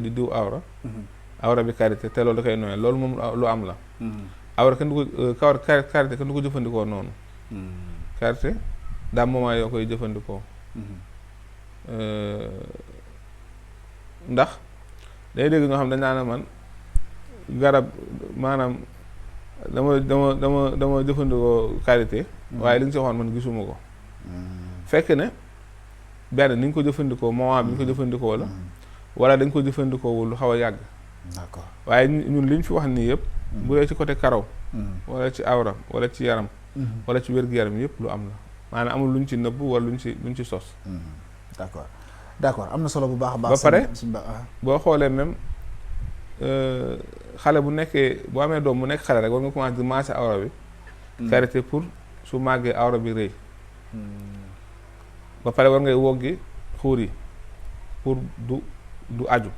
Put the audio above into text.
di diw awra awra bi karité te loolu da koy nooyal loolu moom lu am la awra kenn du ko kawar karité kenn du ko jëfandikoo noonu karité daa moment yoo koy jëfandikoo ndax day dégg ñoo xam dañ naan man garab maanaam dama jëfandikoo karité waaye li nga si waxoon man gisuma ko fekk ne benn ni ñu ko jëfandikoo moment bi ñu ko jëfandikoo la wala dañ ko jëfandikoo lu xaw a yàgg d'accord waaye ñun li ñu fi wax nii yëpp bu dee ci côté karaw wala ci awra wala ci yaram wala ci wér-gu-yaram yëpp lu am la maanaam amul luñ ci nëbb wala luñ ci sos d'accord am na solo bu baax a baax ba pare boo xoolee même xale bu nekkee boo amee doom mu nekk xale rek war nga commencé di maase awra bi karité pour su màggee awra bi rëy ba pare war ngay woggi xuur yi pour du aju